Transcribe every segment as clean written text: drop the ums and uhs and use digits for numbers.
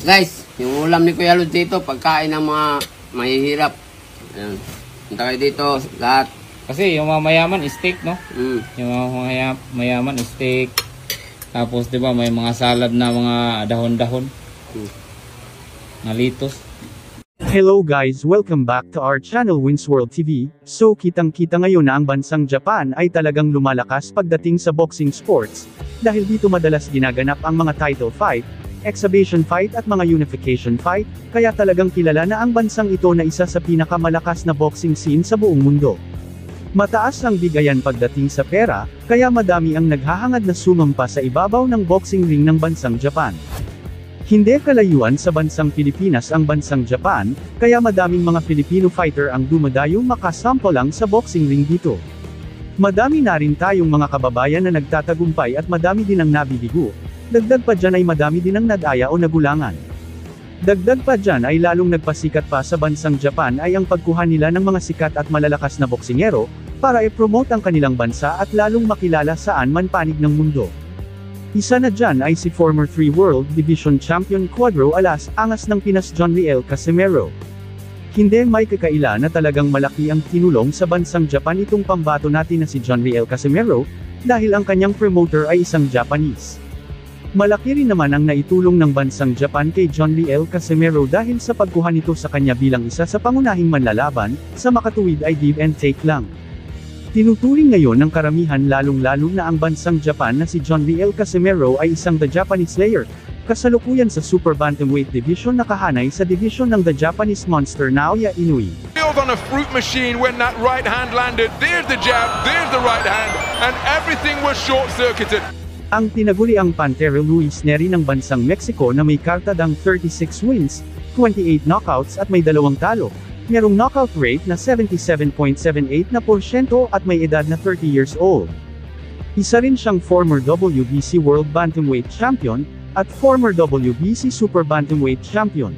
Guys, yung ulam ni Kuya Lod dito, pagkain ng mga mahihirap. Ayan. Punta kayo dito, lahat. Kasi yung mga mayaman, steak, no? Mm. Yung mga mayaman, steak. Tapos, di ba, may mga salad na mga dahon-dahon. Na litos. Hello guys, welcome back to our channel Wins World TV. So kitang-kita ngayon na ang bansang Japan ay talagang lumalakas pagdating sa boxing sports, dahil dito madalas ginaganap ang mga title fight, exhibition fight at mga unification fight, kaya talagang kilala na ang bansang ito na isa sa pinakamalakas na boxing scene sa buong mundo. Mataas ang bigayan pagdating sa pera, kaya madami ang naghahangad na sumampa sa ibabaw ng boxing ring ng bansang Japan. Hindi kalayuan sa bansang Pilipinas ang bansang Japan, kaya madaming mga Filipino fighter ang dumadayo makasampo lang sa boxing ring dito. Madami na rin tayong mga kababayan na nagtatagumpay at madami din ang nabibigo. Dagdag pa dyan ay madami din ang nadaya o nagulangan. Dagdag pa dyan ay lalong nagpasikat pa sa bansang Japan ay ang pagkuha nila ng mga sikat at malalakas na boksingero, para i-promote ang kanilang bansa at lalong makilala saan man panig ng mundo. Isa na dyan ay si former 3 World Division Champion Cuadro Alas, angas ng Pinas John Riel Casimero. Hindi may kakaila na talagang malaki ang tinulong sa bansang Japan itong pambato natin na si John Riel Casimero, dahil ang kanyang promoter ay isang Japanese. Malaki rin naman ang naitulong ng bansang Japan kay John Riel Casimero dahil sa pagkuha nito sa kanya bilang isa sa pangunahing manlalaban, sa makatuwid ay give and take lang. Tinuturing ngayon ng karamihan lalong-lalo na ang bansang Japan na si John Riel Casimero ay isang The Japanese Slayer, kasalukuyan sa Super Bantamweight Division na kahanay sa division ng The Japanese Monster Naoya Inoue. On a fruit machine when that right hand landed, there's the jab, there's the right hand, and everything was short-circuited. Ang tinaguriang Pantera Luis Neri ng bansang Mexico na may kartadang 36 wins, 28 knockouts at may 2 talo. Merong knockout rate na 77.78% at may edad na 30 years old. Isa rin siyang former WBC World Bantamweight Champion, at former WBC Super Bantamweight Champion.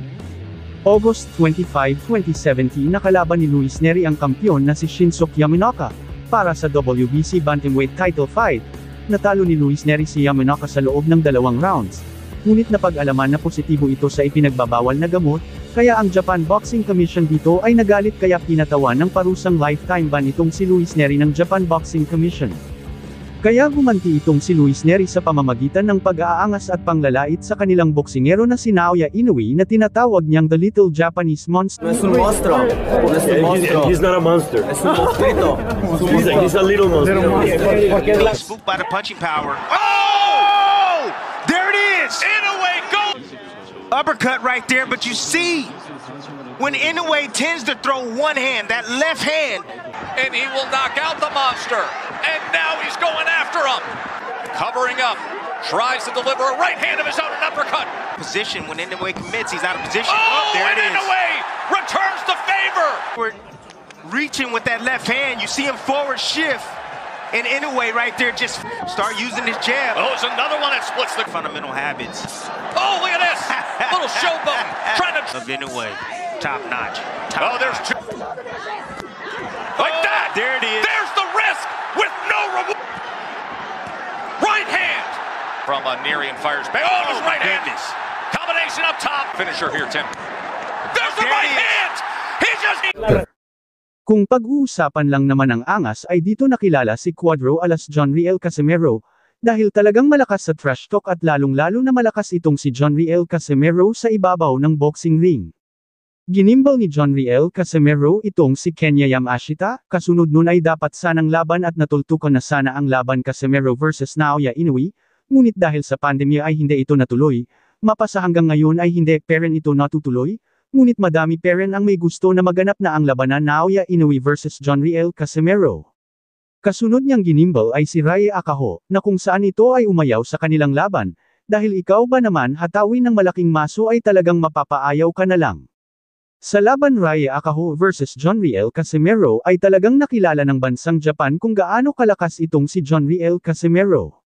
August 25, 2017 nakalaban ni Luis Neri ang kampyon na si Shinsuke Yamanaka, para sa WBC Bantamweight title fight. Natalo ni Luis Neri si Yamanaka sa loob ng 2 rounds. Ngunit napag-alaman na positibo ito sa ipinagbabawal na gamot, kaya ang Japan Boxing Commission dito ay nagalit kaya pinatawan ng parusang lifetime ban itong si Luis Neri ng Japan Boxing Commission. Kaya gumanti itong si Luis Neri sa pamamagitan ng pag-aangas at panglalait sa kanilang boksingero na si Naoya Inoue na tinatawag niyang The Little Japanese Monster. Es un monstruo. Es un monstruo. He's not a monster. Es un monstruito. He's a little monster. Spooked by the punching power. Oh! There it is! Inoue goes! Uppercut right there, but you see, when Inoue tends to throw one hand, that left hand, And he will knock out the monster. And now he's going after him. Covering up. Tries to deliver a right hand of his own, an uppercut. position, when Inoue commits, he's out of position. Oh, there and it is. Inoue returns the favor. We're reaching with that left hand. You see him forward shift. And Inoue right there just start using his jab. Oh, it's another one that splits the Fundamental habits Oh, look at this. Little showboat. Trying to of Inoue. Top notch. Oh, there's two. Like that. There it is. There's the risk with no reward. Right hand from Neri and fires back. Oh, it was right hand. Goodness. Combination up top. Finisher here, Tim. There's the There right it is. hand. He just. Kung pag-uusapan lang naman ang angas ay dito nakilala si Cuadro Alas John Riel Casimero, dahil talagang malakas sa trash talk at lalong-lalo na malakas itong si John Riel Casimero sa ibabaw ng boxing ring. Ginimbal ni John Riel Casimero itong si Kenya Yamashita, kasunod nun ay dapat sanang laban at natultukan na sana ang laban Casimero versus Naoya Inoue, ngunit dahil sa pandemya ay hindi ito natuloy, mapasa hanggang ngayon ay hindi peren ito natutuloy, ngunit madami peren ang may gusto na maganap na ang labanan Naoya Inoue versus John Riel Casimero. Kasunod niyang ginimbal ay si Rye Akaho, na kung saan ito ay umayaw sa kanilang laban, dahil ikaw ba naman hatawin ng malaking maso ay talagang mapapaayaw ka na lang. Sa laban Rye Akaho versus John Riel Casimero ay talagang nakilala ng bansang Japan kung gaano kalakas itong si John Riel Casimero.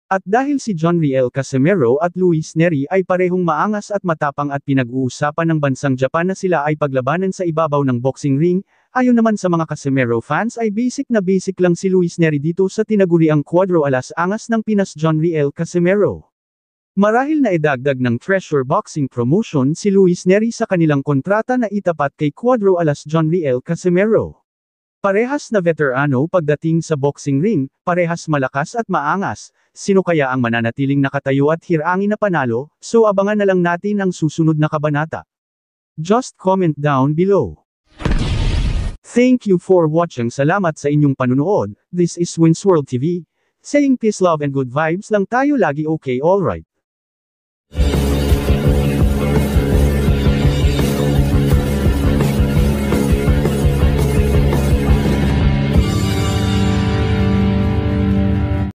At dahil si John Riel Casimero at Luis Neri ay parehong maangas at matapang at pinag-uusapan ng bansang Japan na sila ay paglabanan sa ibabaw ng boxing ring, ayon naman sa mga Casimero fans ay basic lang si Luis Neri dito sa tinaguriang Cuadro Alas angas ng Pinas John Riel Casimero. Marahil na idagdag ng Treasure Boxing Promotion si Luis Neri sa kanilang kontrata na itapat kay Cuadro alas John Riel Casimero. Parehas na veterano pagdating sa boxing ring, parehas malakas at maangas, sino kaya ang mananatiling nakatayo at hirangin na panalo, so abangan na lang natin ang susunod na kabanata. Just comment down below. Thank you for watching. Salamat sa inyong panunood. This is Winsworld TV, saying peace, love and good vibes lang tayo lagi. Okay, alright.